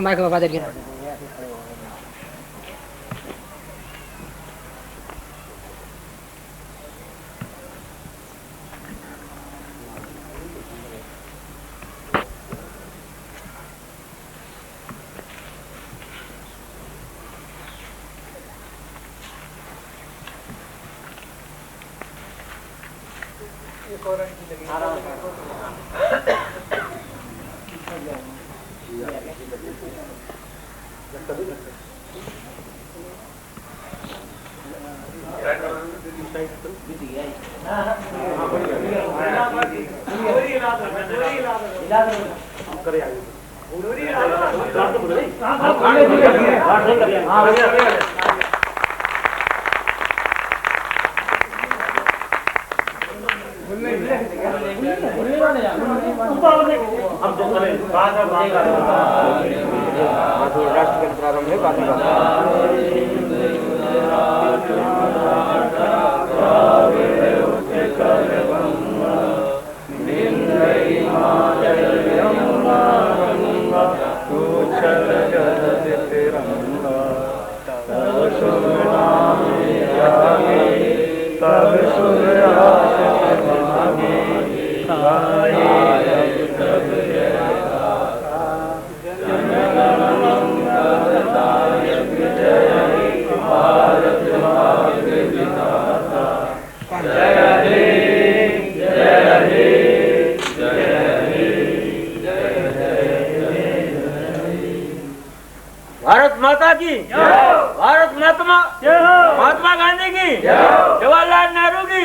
Mic में बाजे गिरा राष्ट्र प्रारंभ है भारत माता की, भारत महात्मा गांधी की, जवाहरलाल नेहरू की,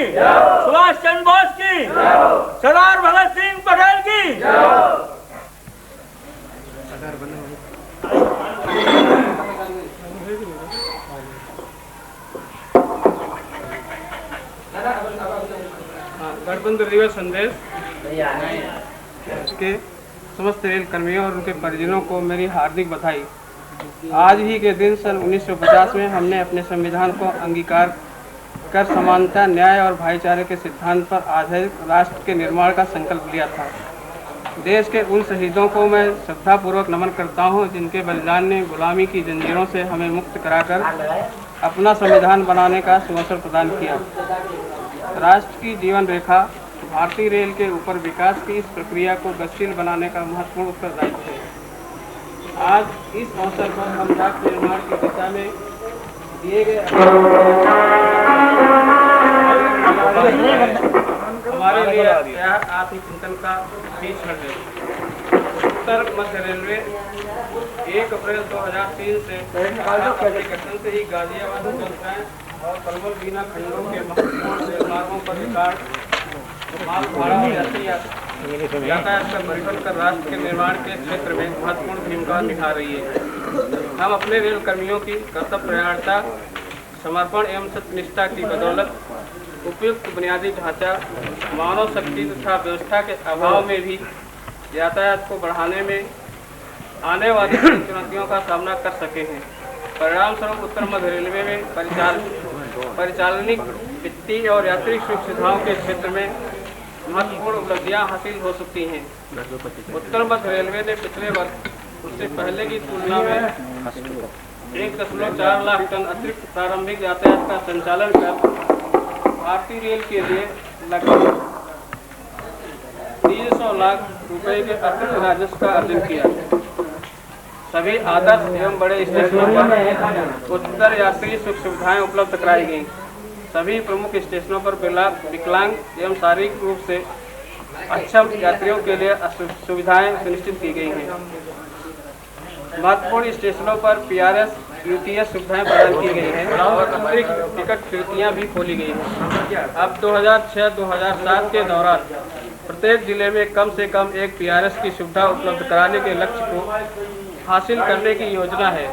सुभाष चंद्र बोस की, सरदार भगत सिंह पटेल की। गणतंत्र दिवस संदेश के समस्त रेल कर्मियों और उनके परिजनों को मेरी हार्दिक बधाई। आज ही के दिन सन 1950 में हमने अपने संविधान को अंगीकार कर समानता, न्याय और भाईचारे के सिद्धांत पर आधारित राष्ट्र के निर्माण का संकल्प लिया था। देश के उन शहीदों को मैं श्रद्धापूर्वक नमन करता हूं, जिनके बलिदान ने गुलामी की जंजीरों से हमें मुक्त कराकर अपना संविधान बनाने का सुअवसर प्रदान किया। राष्ट्र की जीवन रेखा भारतीय रेल के ऊपर विकास की इस प्रक्रिया को गतिशील बनाने का महत्वपूर्ण उत्तरदायित्व है। आज इस अवसर पर हम राष्ट्र निर्माण की दिशा में दिए गए हमारे लिए आत्मचिंतन का भी क्षण है। उत्तर मध्य रेलवे 1 अप्रैल 2003 से गठन से ही गाजियाबाद और पलवल बीना खंडों के महत्वपूर्ण मार्गों पर विकास, माल भाड़ा और यातायात का परिवहन कर राष्ट्र के निर्माण के क्षेत्र में महत्वपूर्ण भूमिका निभा रही है। हम अपने रेल कर्मियों की कर्तव्यपरायणता, समर्पण एवं सत्यनिष्ठा की बदौलत उपयुक्त बुनियादी ढांचा, मानव शक्ति तथा व्यवस्था के अभाव में भी यातायात को बढ़ाने में आने वाली चुनौतियों का सामना कर सके हैं। परिणाम स्वरूप उत्तर मध्य रेलवे में परिचालनिक, वित्तीय और यात्री सुविधाओं के क्षेत्र में महत्वपूर्ण उपलब्धियां हासिल हो सकती हैं। उत्तर मध्य रेलवे ने पिछले वर्ष उससे पहले की तुलना में 1.4 लाख टन अतिरिक्त प्रारंभिक यातायात का संचालन कर भारतीय रेल के लिए लगभग 300 लाख रुपए के अतिरिक्त राजस्व का अर्जन किया। सभी आदर्श एवं बड़े स्टेशनों पर उच्चतर यात्री सुख सुविधाएं उपलब्ध कराई गई। सभी प्रमुख स्टेशनों पर विकलांग एवं शारीरिक रूप से अक्षम यात्रियों के लिए सुविधाएं सुनिश्चित की गई हैं। महत्वपूर्ण स्टेशनों पर PRS, UTS सुविधाएं प्रदान की गई हैं और अतिरिक्त टिकट खिड़कियां भी खोली गई हैं। अब 2006-2007 के दौरान प्रत्येक जिले में कम से कम एक PRS की सुविधा उपलब्ध कराने के लक्ष्य को हासिल करने की योजना है।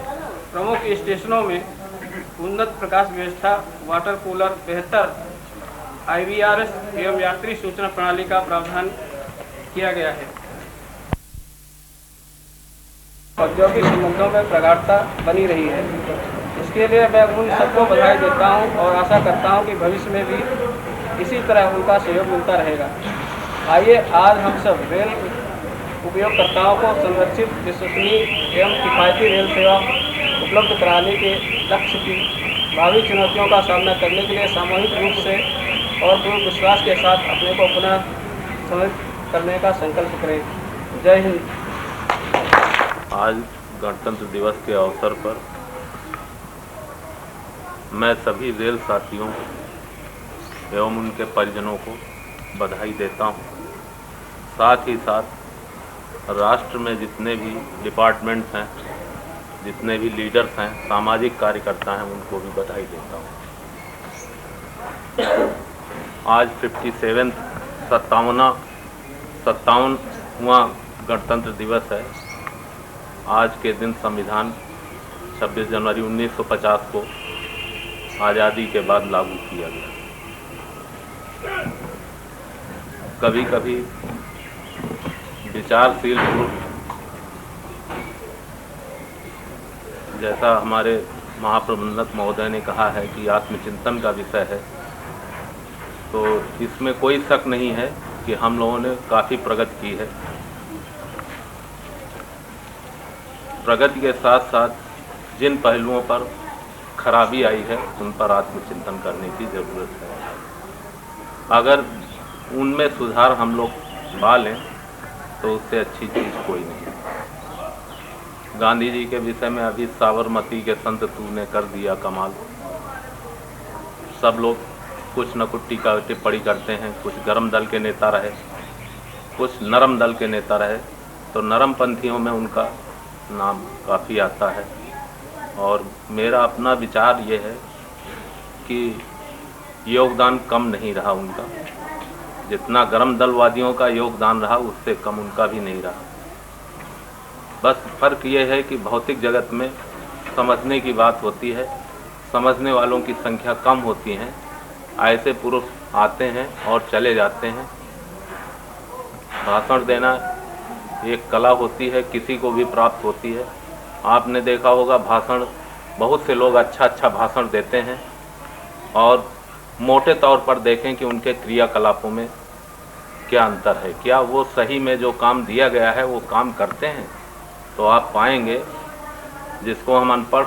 प्रमुख स्टेशनों में उन्नत प्रकाश व्यवस्था, वाटर कूलर, बेहतर IVRS एवं यात्री सूचना प्रणाली का प्रावधान किया गया है। औद्योगिक संबंधों में प्रगाढ़ता बनी रही है। इसके लिए मैं उन सबको बधाई देता हूं और आशा करता हूं कि भविष्य में भी इसी तरह उनका सहयोग मिलता रहेगा। आइए आज हम सब रेल उपयोगकर्ताओं को संरक्षित, विश्वसनीय एवं किफ़ायती रेल सेवा उपलब्ध कराने के लक्ष्य की भावी चुनौतियों का सामना करने के लिए सामूहिक रूप से और पूर्ण विश्वास के साथ अपने को पुनः समर्पित करने का संकल्प करें। जय हिंद। आज गणतंत्र दिवस के अवसर पर मैं सभी रेल साथियों एवं उनके परिजनों को बधाई देता हूं। साथ ही साथ राष्ट्र में जितने भी डिपार्टमेंट्स हैं, जितने भी लीडर्स हैं, सामाजिक कार्यकर्ता हैं, उनको भी बधाई देता हूं। आज 57वां गणतंत्र दिवस है। आज के दिन संविधान 26 जनवरी 1950 को आज़ादी के बाद लागू किया गया। कभी कभी विचारशील लोग, जैसा हमारे महाप्रबंधक महोदय ने कहा है कि आत्मचिंतन का विषय है, तो इसमें कोई शक नहीं है कि हम लोगों ने काफ़ी प्रगति की है। प्रगति के साथ साथ जिन पहलुओं पर खराबी आई है उन पर आत्मचिंतन करने की ज़रूरत है। अगर उनमें सुधार हम लोग पा लें तो उससे अच्छी चीज़ कोई नहीं है। गांधी जी के विषय में अभी साबरमती के संत तूने कर दिया कमाल। सब लोग कुछ न कुछ टीका टिप्पणी करते हैं, कुछ गरम दल के नेता रहे, कुछ नरम दल के नेता रहे, तो नरम पंथियों में उनका नाम काफ़ी आता है। और मेरा अपना विचार ये है कि योगदान कम नहीं रहा उनका। जितना गरम दलवादियों का योगदान रहा उससे कम उनका भी नहीं रहा। बस फ़र्क ये है कि भौतिक जगत में समझने की बात होती है, समझने वालों की संख्या कम होती है। ऐसे पुरुष आते हैं और चले जाते हैं। भाषण देना एक कला होती है, किसी को भी प्राप्त होती है। आपने देखा होगा भाषण, बहुत से लोग अच्छा भाषण देते हैं और मोटे तौर पर देखें कि उनके क्रियाकलापों में क्या अंतर है, क्या वो सही में जो काम दिया गया है वो काम करते हैं, तो आप पाएंगे जिसको हम अनपढ़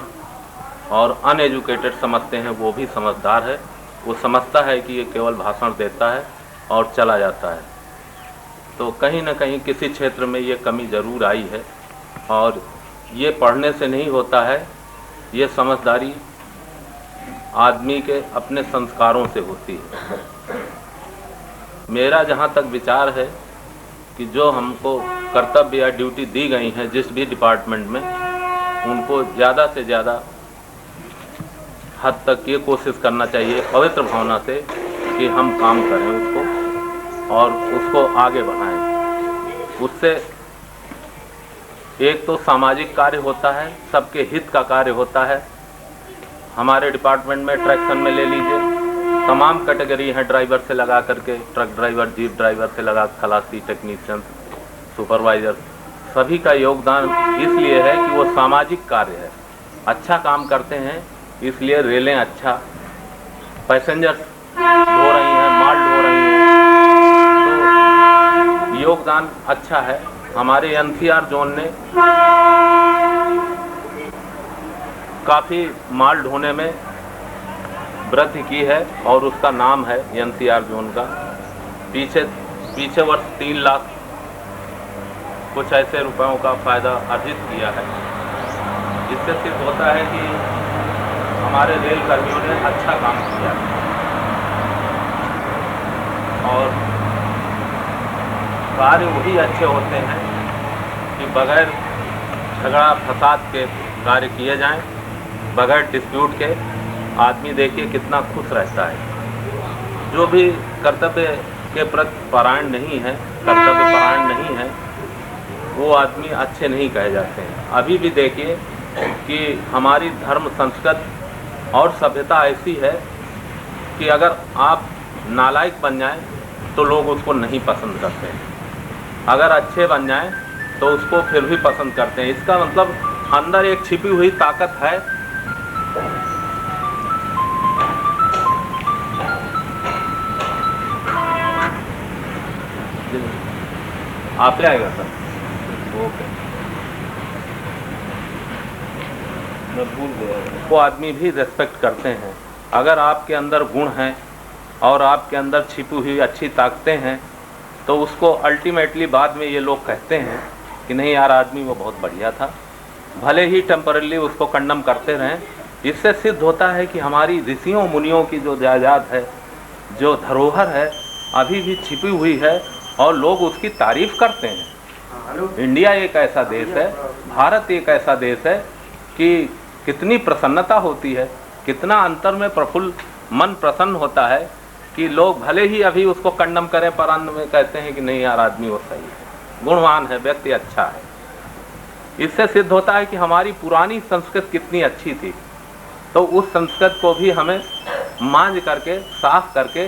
और अनएजुकेटेड समझते हैं वो भी समझदार है। वो समझता है कि ये केवल भाषण देता है और चला जाता है। तो कहीं ना कहीं किसी क्षेत्र में ये कमी ज़रूर आई है और ये पढ़ने से नहीं होता है, ये समझदारी आदमी के अपने संस्कारों से होती है। मेरा जहाँ तक विचार है कि जो हमको कर्तव्य या ड्यूटी दी गई है जिस भी डिपार्टमेंट में, उनको ज़्यादा से ज़्यादा हद तक ये कोशिश करना चाहिए पवित्र भावना से कि हम काम करें उसको और उसको आगे बढ़ाएं। उससे एक तो सामाजिक कार्य होता है, सबके हित का कार्य होता है। हमारे डिपार्टमेंट में ट्रैक्शन में ले लीजिए, तमाम कैटेगरी हैं, ड्राइवर से लगा करके ट्रक ड्राइवर, जीप ड्राइवर से लगा खलासी, टेक्नीशियन, सुपरवाइज़र, सभी का योगदान इसलिए है कि वो सामाजिक कार्य है, अच्छा काम करते हैं। इसलिए रेलें अच्छा पैसेंजर ढो रही हैं, माल ढो रही हैं, तो योगदान अच्छा है। हमारे NCR जोन ने काफ़ी माल ढोने में वृद्धि की है और उसका नाम है NCR जोन का। पीछे वर्ष 3 लाख कुछ ऐसे रुपयों का फ़ायदा अर्जित किया है। इससे सिर्फ होता है कि हमारे रेल कर्मियों ने अच्छा काम किया और कार्य वही अच्छे होते हैं कि बगैर झगड़ा फसाद के कार्य किए जाएं, बगैर डिस्प्यूट के। आदमी देखिए कितना खुश रहता है। जो भी कर्तव्य के प्रति परायण नहीं है, कर्तव्य परायण नहीं है, वो आदमी अच्छे नहीं कहे जाते हैं। अभी भी देखिए कि हमारी धर्म, संस्कृति और सभ्यता ऐसी है कि अगर आप नालायक बन जाएं तो लोग उसको नहीं पसंद करते हैं, अगर अच्छे बन जाएं तो उसको फिर भी पसंद करते हैं। इसका मतलब अंदर एक छिपी हुई ताकत है। आप ले आएगा सर। वो आदमी भी रेस्पेक्ट करते हैं। अगर आपके अंदर गुण हैं और आपके अंदर छिपी हुई अच्छी ताकतें हैं तो उसको अल्टीमेटली बाद में ये लोग कहते हैं कि नहीं यार आदमी वो बहुत बढ़िया था, भले ही टेम्परली उसको कंडम करते रहें। इससे सिद्ध होता है कि हमारी ऋषियों मुनियों की जो जायदाद है, जो धरोहर है, अभी भी छिपी हुई है और लोग उसकी तारीफ करते हैं। इंडिया एक ऐसा देश है, भारत एक ऐसा देश है कि कितनी प्रसन्नता होती है, कितना अंतर में प्रफुल्ल मन प्रसन्न होता है कि लोग भले ही अभी उसको कंडम करें पर अंत में कहते हैं कि नहीं यार आदमी वो सही है, गुणवान है, व्यक्ति अच्छा है। इससे सिद्ध होता है कि हमारी पुरानी संस्कृति कितनी अच्छी थी। तो उस संस्कृति को भी हमें मांझ करके, साफ करके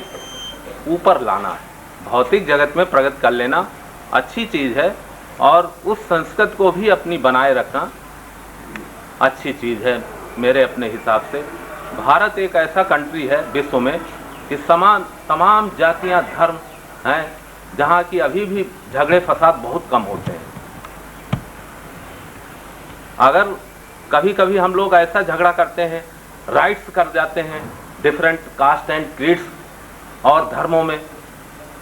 ऊपर लाना है। भौतिक जगत में प्रगति कर लेना अच्छी चीज़ है और उस संस्कृति को भी अपनी बनाए रखना अच्छी चीज़ है। मेरे अपने हिसाब से भारत एक ऐसा कंट्री है विश्व में कि तमाम जातियां, धर्म हैं जहाँ की अभी भी झगड़े फसाद बहुत कम होते हैं। अगर कभी कभी हम लोग ऐसा झगड़ा करते हैं, राइट्स कर जाते हैं डिफरेंट कास्ट एंड क्रीड्स और धर्मों में,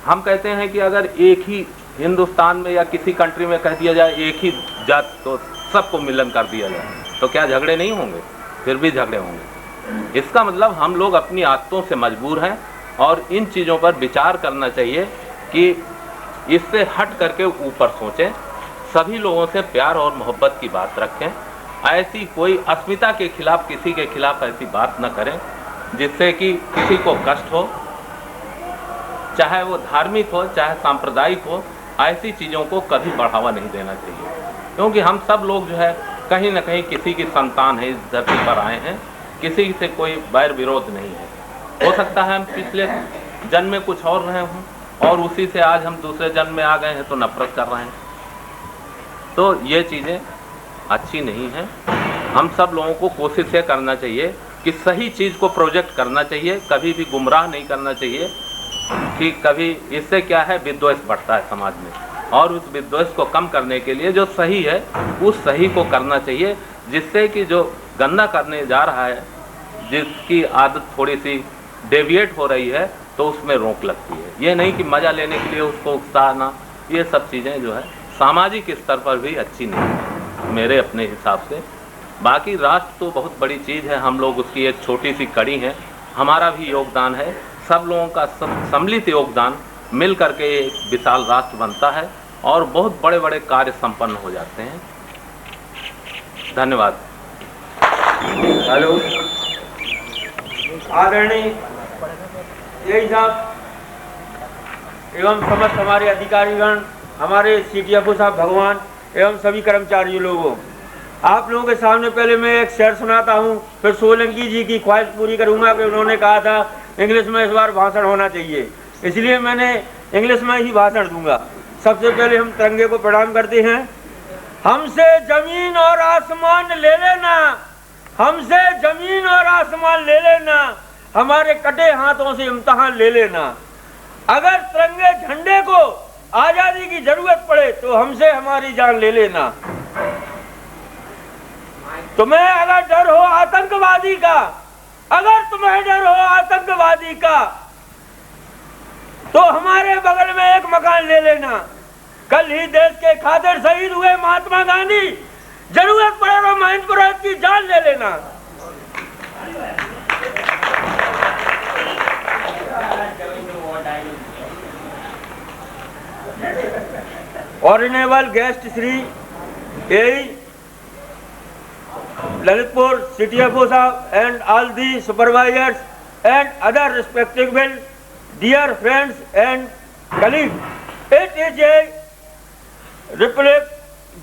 हम कहते हैं कि अगर एक ही हिंदुस्तान में या किसी कंट्री में कह दिया जाए एक ही जात तो सबको मिलन कर दिया जाए, तो क्या झगड़े नहीं होंगे? फिर भी झगड़े होंगे। इसका मतलब हम लोग अपनी आदतों से मजबूर हैं और इन चीज़ों पर विचार करना चाहिए कि इससे हट करके ऊपर सोचें, सभी लोगों से प्यार और मोहब्बत की बात रखें। ऐसी कोई अस्मिता के खिलाफ, किसी के खिलाफ ऐसी बात न करें जिससे कि किसी को कष्ट हो, चाहे वो धार्मिक हो चाहे सांप्रदायिक हो। ऐसी चीज़ों को कभी बढ़ावा नहीं देना चाहिए, क्योंकि हम सब लोग जो है कहीं ना कहीं किसी की संतान है, इस धरती पर आए हैं, किसी से कोई बैर विरोध नहीं है। हो सकता है हम पिछले जन्म में कुछ और रहे हों और उसी से आज हम दूसरे जन्म में आ गए हैं तो नफरत कर रहे हैं। तो ये चीज़ें अच्छी नहीं हैं। हम सब लोगों को कोशिश ये करना चाहिए कि सही चीज़ को प्रोजेक्ट करना चाहिए, कभी भी गुमराह नहीं करना चाहिए कि कभी इससे क्या है विद्वेष बढ़ता है समाज में, और उस विद्वेष को कम करने के लिए जो सही है उस सही को करना चाहिए, जिससे कि जो गंदा करने जा रहा है, जिसकी आदत थोड़ी सी डेविएट हो रही है, तो उसमें रोक लगती है। ये नहीं कि मज़ा लेने के लिए उसको उकसाना, ये सब चीज़ें जो है सामाजिक स्तर पर भी अच्छी नहीं है मेरे अपने हिसाब से। बाकी राष्ट्र तो बहुत बड़ी चीज़ है, हम लोग उसकी एक छोटी सी कड़ी हैं, हमारा भी योगदान है, सब लोगों का सम्मिलित योगदान मिल करके एक विशाल राष्ट्र बनता है और बहुत बड़े बड़े कार्य संपन्न हो जाते हैं। धन्यवाद। हेलो, आदरणीय यही साहब एवं समस्त हमारे अधिकारीगण, हमारे CTFO साहब, भगवान एवं सभी कर्मचारी लोगों, आप लोगों के सामने पहले मैं एक शेर सुनाता हूँ, फिर सोलंकी जी की ख्वाहिश पूरी करूँगा कि उन्होंने कहा था इंग्लिश में इस बार भाषण होना चाहिए, इसलिए मैंने इंग्लिश में ही भाषण दूंगा। सबसे पहले हम तिरंगे को प्रणाम करते हैं। हमसे जमीन और आसमान ले लेना, हमसे जमीन और आसमान ले लेना, हमारे कटे हाथों से इम्तिहान ले लेना। अगर तिरंगे झंडे को आजादी की जरूरत पड़े तो हमसे हमारी जान ले लेना। तुम्हें अगर डर हो आतंकवादी का, अगर तुम्हें डर हो आतंकवादी का, तो हमारे बगल में एक मकान ले लेना। कल ही देश के खातिर शहीद हुए महात्मा गांधी, जरूरत पड़े तो महेंद्र पुरोहित की जान ले लेना। Honourable guest Shri A. Lalitpur CTFO साहब and all the supervisors and other respectable dear friends and colleagues, it is a Republic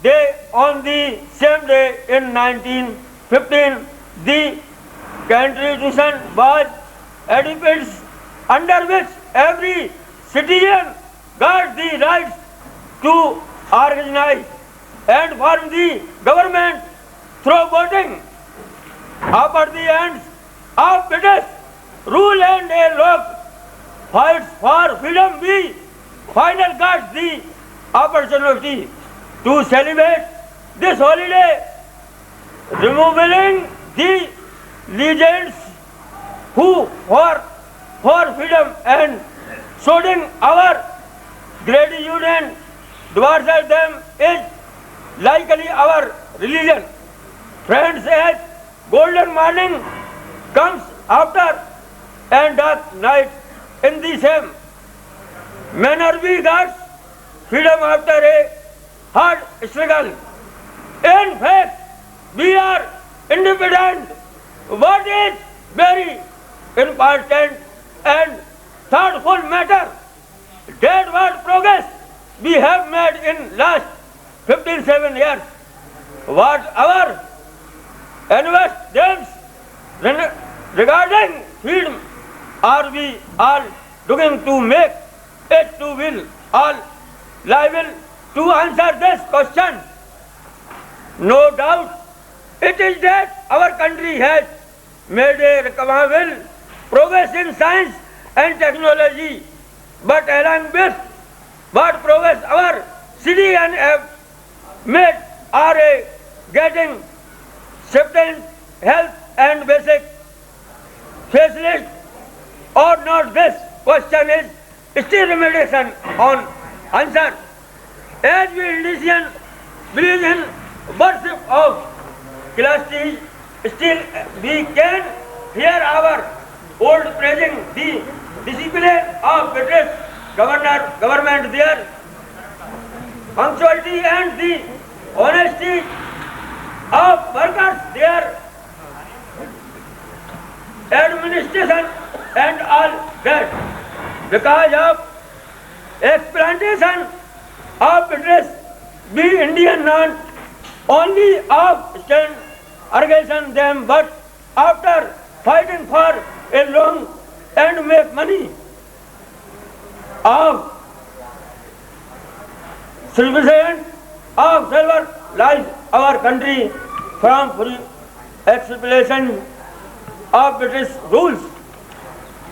Day. On the same day in 1915, the Constitution was adopted, under which every citizen got the rights to organize and form the government through voting. After the end of British rule and a log fights for freedom, we finally got the opportunity to celebrate this holiday removing the legends who for freedom and showing our gratitude towards them is likely our religion. Friends, as golden morning comes after and dark night in the same manner we got freedom after a hard struggle. In fact, we are independent. What is very important and thoughtful matter that what progress we have made in last 57 years. What our investments regarding freedom are we all looking to make it to will all liable to answer this question? No doubt it is that our country has made a remarkable progress in science and technology, but along with what progress our citizens have made are getting certain health and basic facilities or not. This question is still remediation on answer. As we Indonesians believe in worship of classicity, still we can hear our old praising the discipline of British government, their punctuality and the honesty of workers, their administration and all that. Because of explantation of British, we Indian not only of stand organization them, but after fighting for a long and make money of civilization of silver lies our country from free exploitation of British rules.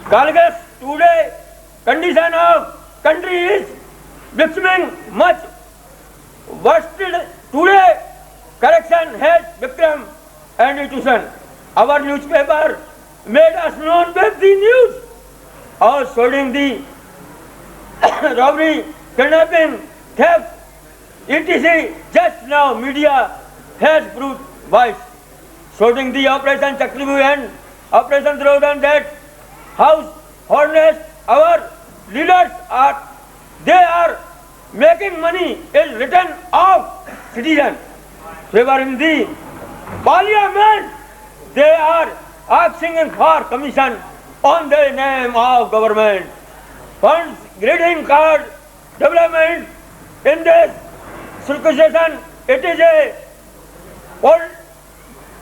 Colleagues, today condition of country is becoming much worse. Today correction has become an institution. Our newspaper made us known with the news of showing the robbery, kidnapping, theft, etc. Just now media has proved wise, showing the Operation Chakrivu and Operation Drodhan that how honest our leaders are. They are making money is return of citizens. Favoring the parliament, they are asking for commission on the name of government. Funds, greeting card, development in this circumcision, it is a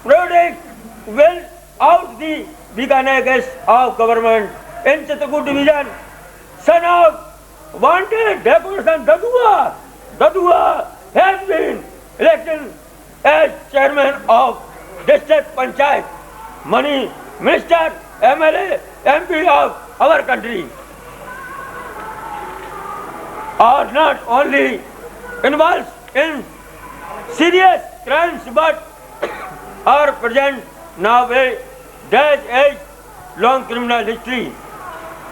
product will out the Bikaner of government in Chitrakoot division. Son of wanted decoration Dadua has been elected as chairman of district panchayat, money minister, MLA, MP of our country are not only involved in serious crimes but are present now a long criminal history.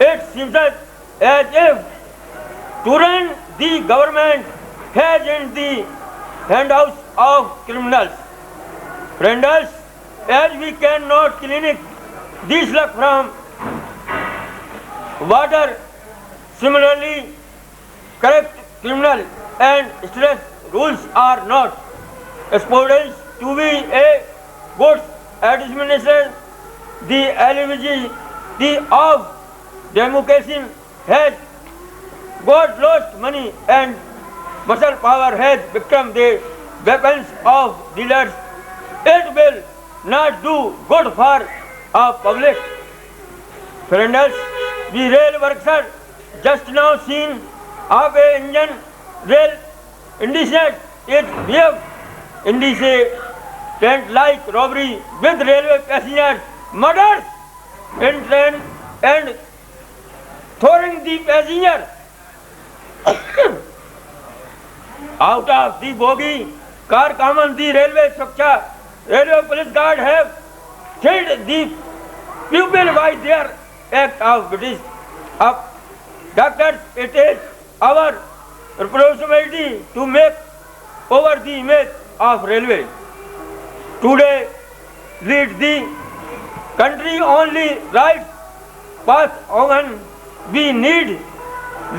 It seems as if to run the government has in the handouts of criminals. Friends, as we cannot clean this luck from water, similarly correct criminal and stress rules are not exposed to be a good administration. The eligibility of democracy has got lost money and muscle power has become the weapons of dealers. It will not do good for our public. Friends, the rail workers just now seen of a engine rail indicated it behave indecent like robbery with railway passengers, murders in train and throwing the passenger out of the bogie. Car common the railway structure railway police guard have killed the pupil by their act of British up. Doctors, it is our responsibility to make over the image of railway. Today, lead the country only right path on. We need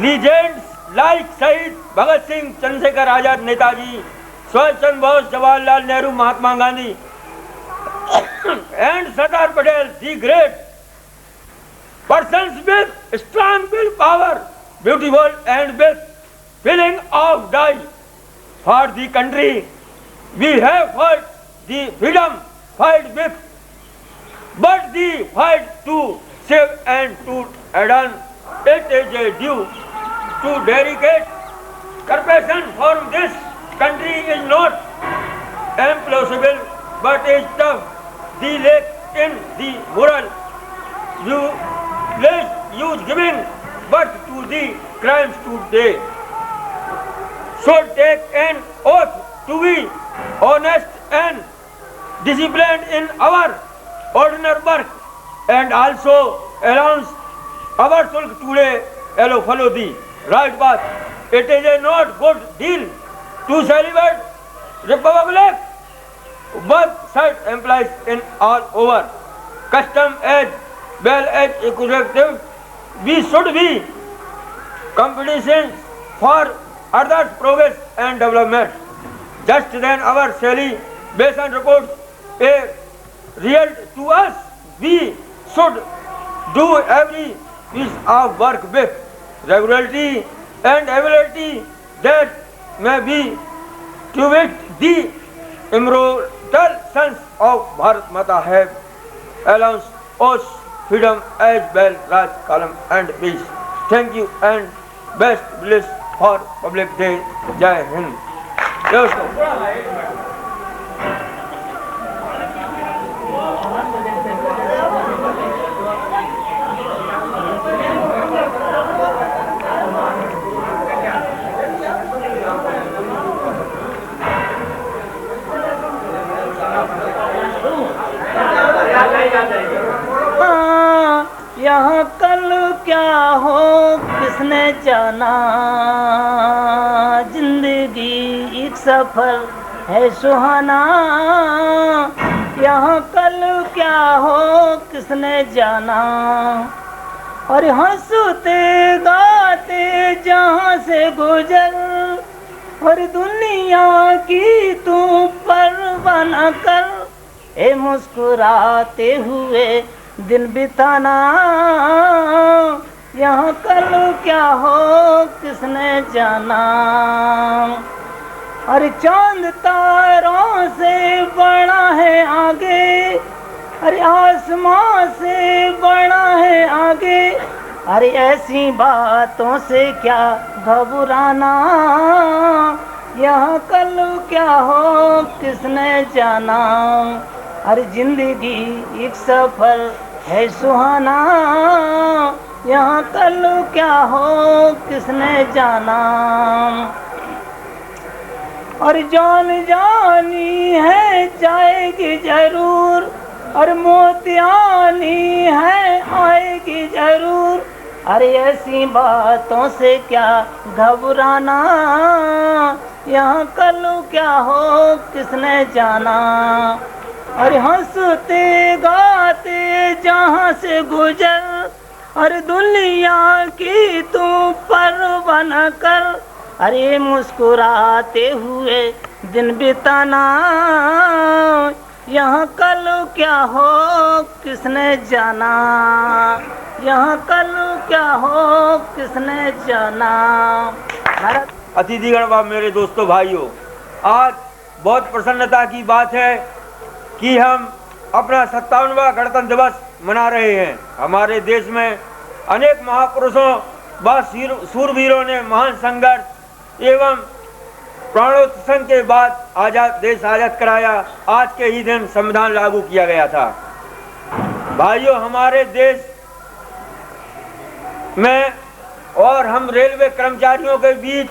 legends like Shahid Bhagat Singh, Chandrasekhar Azad, Netaji, Subhash Chandra Bose, Jawaharlal Nehru, Mahatma Gandhi, and Sardar Patel, the great persons with strong willpower, beautiful and with feeling of die for the country. We have fought the freedom fight with, but the fight to save and to adorn. It is a due to dedicate compassion for this country is not impossible, but is tough. The lack in the moral you less use giving, but to the crimes today. Should take an oath to be honest and disciplined in our ordinary work, and also announce our soul today follow the right path. It is a not good deal to celebrate Republic, but such implies in all over custom as well as executive. We should be competitions for others' progress and development. Just then our celebration reports a real to us. We should do every piece of work with regularity and ability that may be to which the immortal sons of Bharat Mata have announced us freedom as well as calm and peace. Thank you and best bliss for Public Day. Jai Hind. यहाँ कल क्या हो किसने जाना, जिंदगी एक सफर है सुहाना। यहाँ कल क्या हो किसने जाना, और हंसते गाते जहाँ से गुजर, और दुनिया की तू परवाह न कर, ए मुस्कुराते हुए दिन बिताना। यहाँ कल क्या हो किसने जाना, अरे चांद तारों से बड़ा है आगे, अरे आसमां से बड़ा है आगे, अरे ऐसी बातों से क्या घबराना। यहाँ कल क्या हो किसने जाना, अरे जिंदगी एक सफर है सुहाना। यहाँ कल क्या हो किसने जाना, और जान जानी है जाएगी जरूर, और मौत आनी है आएगी जरूर, अरे ऐसी बातों से क्या घबराना। यहाँ कल क्या हो किसने जाना, अरे हंसते गाते जहाँ से गुजर, और दुनिया की तू परवाह न कर, अरे मुस्कुराते हुए दिन बिताना। यहाँ कल क्या हो किसने जाना, यहाँ कल क्या हो किसने जाना। अतिथिगण व मेरे दोस्तों भाइयों, आज बहुत प्रसन्नता की बात है कि हम अपना 57वां गणतंत्र दिवस मना रहे हैं। हमारे देश में अनेक महापुरुषों व सूरवीरों ने महान संघर्ष एवं प्राणोत्सर्ग के बाद देश आजाद कराया। आज के ही दिन संविधान लागू किया गया था। भाइयों, हमारे देश में और हम रेलवे कर्मचारियों के बीच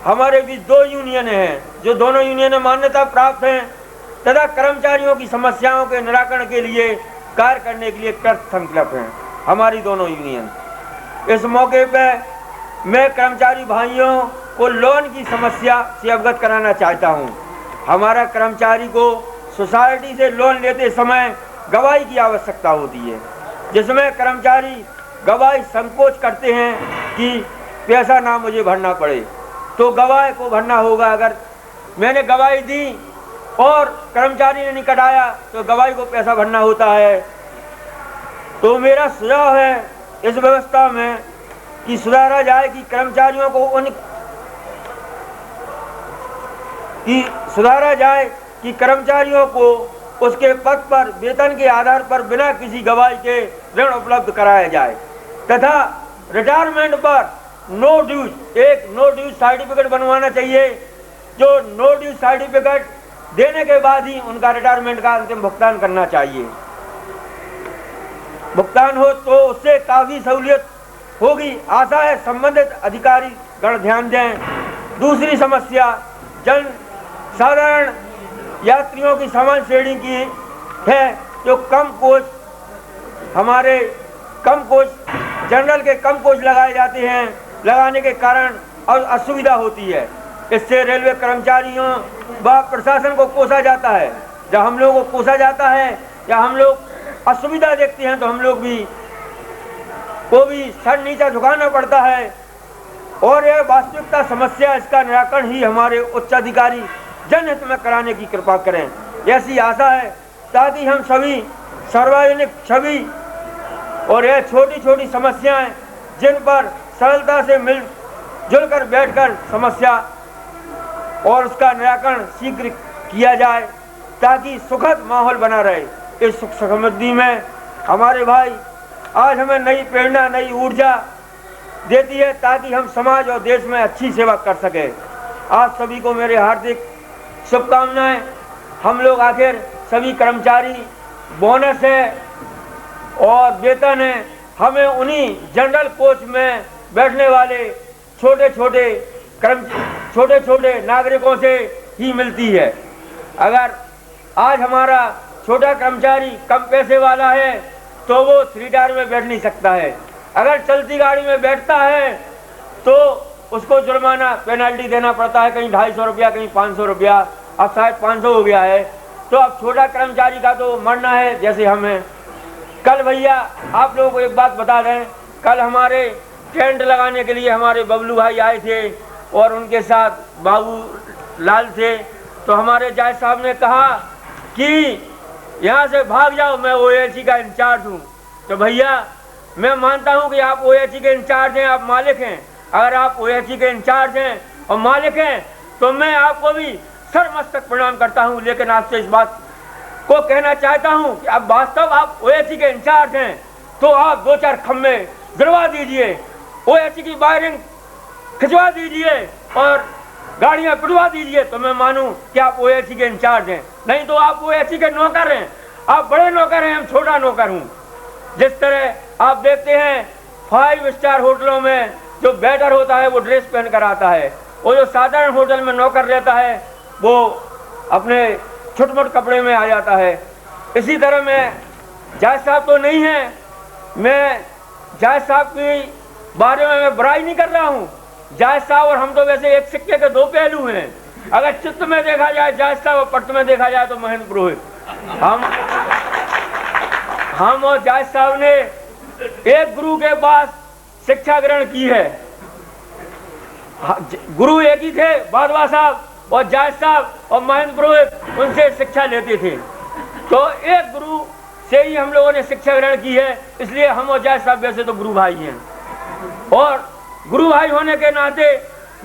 हमारे बीच दो यूनियन हैं, जो दोनों यूनियन मान्यता प्राप्त हैं। तथा कर्मचारियों की समस्याओं के निराकरण के लिए कार्य करने के लिए कृत संकल्प हैं हमारी दोनों यूनियन। इस मौके पर मैं कर्मचारी भाइयों को लोन की समस्या से अवगत कराना चाहता हूं। हमारा कर्मचारी को सोसाइटी से लोन लेते समय गवाही की आवश्यकता होती है, जिसमें कर्मचारी गवाही संकोच करते हैं कि पैसा ना मुझे भरना पड़े, तो गवाही को भरना होगा। अगर मैंने गवाही दी और कर्मचारी ने नहीं कटाया तो गवाही को पैसा भरना होता है। तो मेरा सुझाव है इस व्यवस्था में कि सुधारा जाए कि कर्मचारियों को कर्मचारियों को उसके पद पर वेतन के आधार पर बिना किसी गवाही के ऋण उपलब्ध कराया जाए तथा रिटायरमेंट पर नो ड्यूज एक नो ड्यूज सर्टिफिकेट बनवाना चाहिए, जो नो ड्यूज सर्टिफिकेट देने के बाद ही उनका रिटायरमेंट का अंतिम भुगतान करना चाहिए। भुगतान हो तो उससे काफी सहूलियत होगी। आशा है संबंधित अधिकारी गण ध्यान दें। दूसरी समस्या जन साधारण यात्रियों की समान श्रेणी की है, जो कम कोच हमारे कम कोच जनरल के कम कोच लगाए जाते हैं। लगाने के कारण और असुविधा होती है। इससे रेलवे कर्मचारियों व प्रशासन को कोसा जाता है। जब हम लोगों को कोसा जाता है या हम लोग असुविधा देखते हैं तो हम लोग को भी सर नीचा झुकाना पड़ता है। और यह वास्तविकता समस्या, इसका निराकरण ही हमारे उच्च अधिकारी जनहित में कराने की कृपा करें, ऐसी आशा है, ताकि हम सभी सार्वजनिक सभी और यह छोटी छोटी समस्याएं जिन पर सरलता से मिलजुल कर बैठकर समस्या और उसका निराकरण शीघ्र किया जाए, ताकि सुखद माहौल बना रहे। इस सुख समृद्धि में हमारे भाई आज हमें नई प्रेरणा नई ऊर्जा देती है, ताकि हम समाज और देश में अच्छी सेवा कर सके। आप सभी को मेरे हार्दिक शुभकामनाएं। हम लोग आखिर सभी कर्मचारी बोनस है और वेतन है, हमें उन्हीं जनरल कोच में बैठने वाले छोटे छोटे नागरिकों से ही मिलती है। अगर आज हमारा छोटा कर्मचारी कम पैसे वाला है तो वो 3 टायर में बैठ नहीं सकता है। अगर चलती गाड़ी में बैठता है तो उसको जुर्माना पेनल्टी देना पड़ता है, कहीं 250 रुपया कहीं 500 रुपया, अब शायद 500 हो गया है। तो अब छोटा कर्मचारी का तो मरना है जैसे हमें। कल भैया आप लोगों को एक बात बता दें, कल हमारे टेंट लगाने के लिए हमारे बबलू भाई आए थे और उनके साथ बाबू लाल थे। तो हमारे जज साहब ने कहा कि यहाँ से भाग जाओ, मैं ओएसी का इंचार्ज हूँ। तो भैया मैं मानता हूँ कि आप ओएसी के इंचार्ज हैं, आप मालिक हैं। अगर आप ओएसी के इंचार्ज हैं और मालिक हैं तो मैं आपको भी सर मस्तक प्रणाम करता हूँ। लेकिन आपसे इस बात को कहना चाहता हूँ कि अब वास्तव आप ओएसी के इंचार्ज हैं तो आप 2-4 खम्भे गिरवा दीजिए, ओएसी की वायरिंग खिंचवा दीजिए और गाड़ियां पिटवा दीजिए, तो मैं मानूं कि आप ओएसी के इंचार्ज हैं। नहीं तो आप ओएसी के नौकर हैं। आप बड़े नौकर हैं, हम छोटा नौकर हूँ। जिस तरह आप देखते हैं 5 स्टार होटलों में जो वेटर होता है वो ड्रेस पहन कर आता है, और जो साधारण होटल में नौकर रहता है वो अपने छोटे-मोटे कपड़े में आ जाता है। इसी तरह मैं जज साहब तो नहीं है, मैं जज साहब के बारे में मैं बुराई नहीं कर रहा हूँ। जज साहब और हम तो वैसे एक सिक्के के 2 पहलू हैं। अगर चित्त में देखा जाए जज साहब और पट में देखा जाए तो महेंद्र पुरोहित। हम और जज साहब ने एक गुरु के पास शिक्षा ग्रहण की है। गुरु एक ही थे, बादवा साहब, और जज साहब और महेंद्र पुरोहित उनसे शिक्षा लेते थे। तो एक गुरु से ही हम लोगों ने शिक्षा ग्रहण की है, इसलिए हम और जज साहब वैसे तो गुरु भाई हैं। और गुरु भाई होने के नाते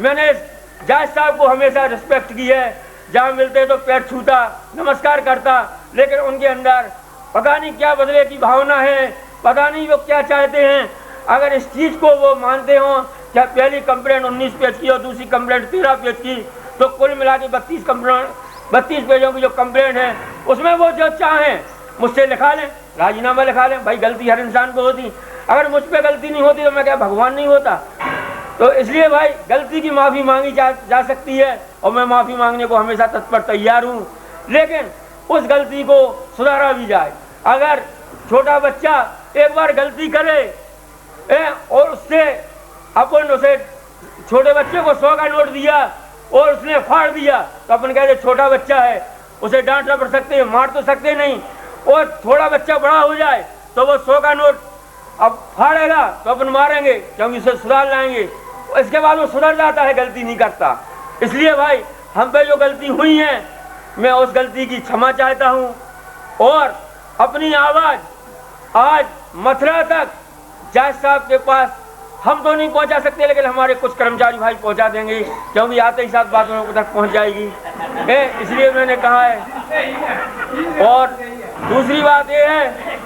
मैंने जज साहब को हमेशा रिस्पेक्ट की है। जहाँ मिलते तो पैर छूता, नमस्कार करता, लेकिन उनके अंदर पता नहीं क्या बदले की भावना है, पता नहीं वो क्या चाहते हैं। अगर इस चीज़ को वो मानते हो, क्या पहली कंप्लेंट 19 पेज की और दूसरी कंप्लेंट 13 पेज की, तो कुल मिला के 32 पेजों की जो कंप्लेंट है उसमें वो जो चाहें मुझसे लिखा लें, राजीनामा लिखा लें। भाई गलती हर इंसान को होती, अगर मुझ पे गलती नहीं होती तो मैं क्या भगवान नहीं होता? तो इसलिए भाई गलती की माफ़ी मांगी जा सकती है और मैं माफ़ी मांगने को हमेशा तत्पर तैयार हूँ। लेकिन उस गलती को सुधारा भी जाए। अगर छोटा बच्चा एक बार गलती करे और उससे अपन उसे छोटे बच्चे को 100 का नोट दिया और उसने फाड़ दिया तो अपन कहते छोटा बच्चा है, उसे डांट ना पड़ सकते हैं, मार तो सकते नहीं। और थोड़ा बच्चा बड़ा हो जाए तो वो 100 का नोट अब फाड़ेगा तो अपन मारेंगे क्योंकि उसे सुधार लाएंगे। इसके बाद वो सुधर जाता है, गलती नहीं करता। इसलिए भाई हम पे जो गलती हुई है मैं उस गलती की क्षमा चाहता हूँ और अपनी आवाज़ आज मथुरा तक जज साहब के पास हम तो नहीं पहुंचा सकते, लेकिन हमारे कुछ कर्मचारी भाई पहुंचा देंगे क्योंकि आते ही साथ बात उन तक पहुंच जाएगी। इसलिए मैंने कहा है। और दूसरी बात यह है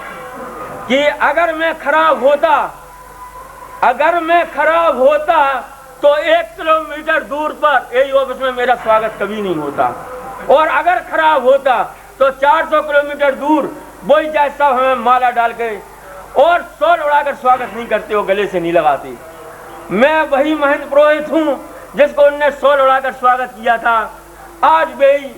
कि अगर मैं खराब होता तो 1 किलोमीटर दूर पर यही ऑफिस में मेरा स्वागत कभी नहीं होता, और अगर खराब होता तो 400 किलोमीटर दूर वही जज साहब हमें माला डाल के और शॉल उड़ाकर स्वागत नहीं करते, वो गले से नहीं लगाते। मैं वही महेंद्र पुरोहित हूँ जिसको उनने शॉल उड़ाकर स्वागत किया था। आज भी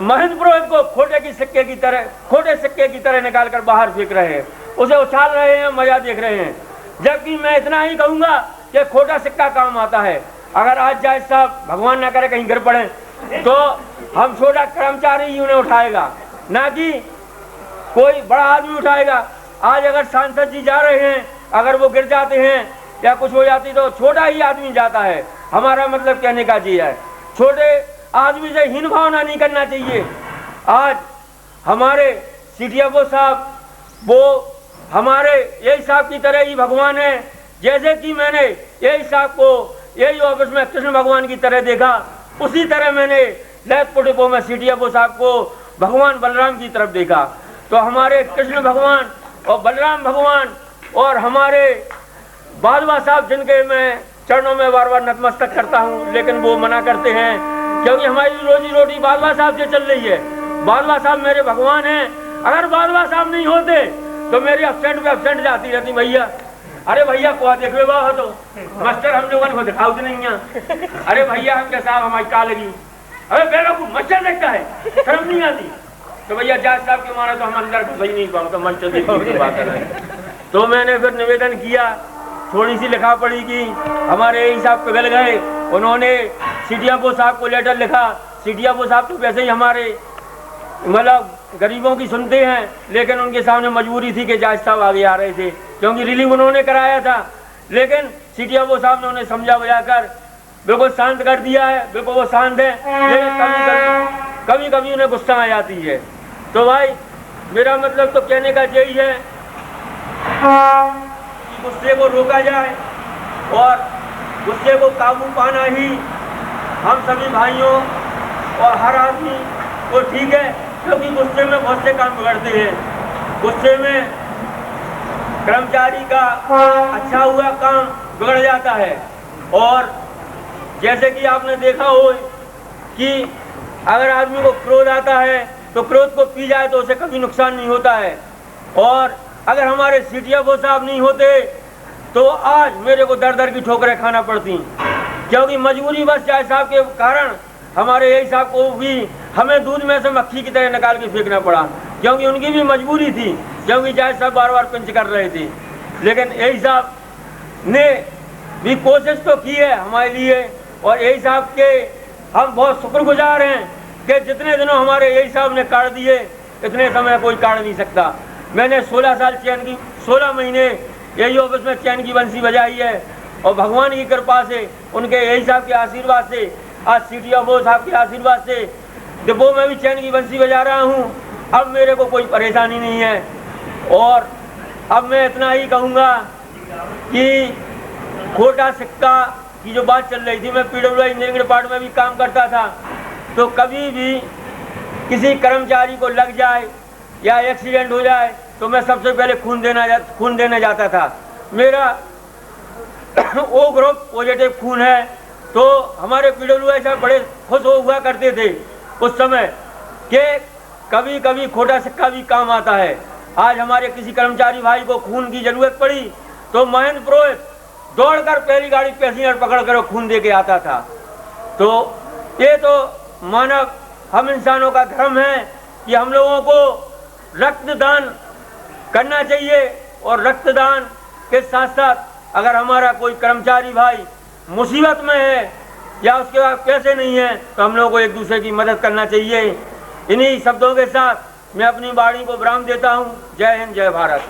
महेंद्र पुरोहित को खोटे सिक्के की तरह निकालकर बाहर फेंक रहे हैं, उसे उछाल रहे हैं, मजा देख रहे हैं। जबकि मैं इतना ही कहूँगा कि खोटा सिक्का काम आता है। अगर आज जज साहब भगवान ना करे कहीं गिर पड़े तो हम छोटा कर्मचारी ही उन्हें उठाएगा, ना कि कोई बड़ा आदमी उठाएगा। आज अगर सांसद जी जा रहे हैं, अगर वो गिर जाते हैं या कुछ हो जाती तो छोटा ही आदमी जाता है। हमारा मतलब कहने का जी है छोटे आदमी से हीन भावना नहीं करना चाहिए। आज हमारे CTO साहब वो हमारे यही साहब की तरह ही भगवान है। जैसे कि मैंने यही साहब को यही ऑफिस में कृष्ण भगवान की तरह देखा, उसी तरह मैंने लैथपुर डिपो में CTO साहब को भगवान बलराम की तरफ देखा। तो हमारे कृष्ण भगवान और बलराम भगवान और हमारे बाजवा साहब, जिनके मैं चरणों में बार बार नतमस्तक करता हूँ, लेकिन वो मना करते हैं क्योंकि हमारी रोजी रोटी बाजवा साहब से चल रही है। बाजवा साहब मेरे भगवान हैं। अगर बाजवा साहब नहीं होते तो मेरी एब्सेंट पे एब्सेंट जाती रहती। भैया अरे भैया को देखो बाबा तो मास्टर हम लोगों को दिखाओ नहीं है। अरे भैया हम क्या साहब हमारी का लगी, अरे बेवकूफ मास्टर देखता है, शर्म नहीं आती। तो भैया जज साहब के मारा तो हम अंदर घुस ही नहीं पाओ, तो मास्टर देखने की बात कर रहे हैं। तो मैंने फिर निवेदन किया, थोड़ी सी लिखा पड़ी कि हमारे यही साहब पिघल गए। उन्होंने CTO साहब को लेटर लिखा। CTO साहब तो वैसे ही हमारे मतलब गरीबों की सुनते हैं, लेकिन उनके सामने मजबूरी थी कि जज साहब आगे आ रहे थे क्योंकि रिलीव उन्होंने कराया था। लेकिन CTO साहब ने उन्हें समझा बुझाकर बिल्कुल शांत कर दिया है, बिल्कुल वो शांत है, लेकिन कभी कभी उन्हें गुस्सा आ जाती है। तो भाई मेरा मतलब तो कहने का यही है कि गुस्से को रोका जाए और गुस्से को काबू पाना ही हम सभी भाइयों और हर आदमी को ठीक है, क्योंकि गुस्से में बहुत से काम बिगड़ते हैं। गुस्से में कर्मचारी का अच्छा हुआ काम बिगड़ जाता है। और जैसे कि आपने देखा हो कि अगर आदमी को क्रोध आता है तो क्रोध को पी जाए तो उसे कभी नुकसान नहीं होता है। और अगर हमारे CTO साहब नहीं होते तो आज मेरे को दर दर की ठोकरें खाना पड़ती, क्योंकि मजबूरी बस जज साहब के कारण हमारे यही साहब को भी हमें दूध में से मक्खी की तरह निकाल के फेंकना पड़ा, क्योंकि उनकी भी मजबूरी थी, क्योंकि जज साहब बार बार पिंच कर रहे थे। लेकिन यही साहब ने भी कोशिश तो की है हमारे लिए, और यही साहब के हम बहुत शुक्रगुजार हैं कि जितने दिनों हमारे यही साहब ने काट दिए इतने समय कोई काट नहीं सकता। मैंने 16 महीने यही ऑफिस में चैन की बंसी बजाई है, और भगवान की कृपा से, उनके यही साहब के आशीर्वाद से, आज CTO साहब के आशीर्वाद से डिपो में भी चैन की बंसी बजा रहा हूँ। अब मेरे को कोई परेशानी नहीं है। और अब मैं इतना ही कहूँगा कि खोटा सिक्का की जो बात चल रही थी, मैं PWI इंजीनियरिंग डिपार्टमेंट में भी काम करता था, तो कभी भी किसी कर्मचारी को लग जाए या एक्सीडेंट हो जाए तो मैं सबसे पहले खून देने जाता था। मेरा O ग्रुप पॉजिटिव खून है, तो हमारे PWI साहब बड़े खुश हुआ करते थे उस समय कि कभी कभी खोटा सिक्का भी काम आता है। आज हमारे किसी कर्मचारी भाई को खून की जरूरत पड़ी तो महेंद्र पुरोहित दौड़कर पहली गाड़ी पैसेंजर पकड़ कर खून दे के आता था। तो ये तो मानव हम इंसानों का धर्म है कि हम लोगों को रक्तदान करना चाहिए और रक्तदान के साथ साथ अगर हमारा कोई कर्मचारी भाई मुसीबत में है या उसके बाद पैसे नहीं है तो हम लोगों को एक दूसरे की मदद करना चाहिए। इन्हीं शब्दों के साथ मैं अपनी वाणी को विराम देता हूँ। जय हिंद, जय भारत।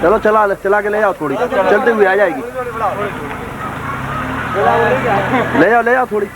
चलो चला के ले आओ, थोड़ी चलते हुए आ जाएगी। ले आओ थोड़ी।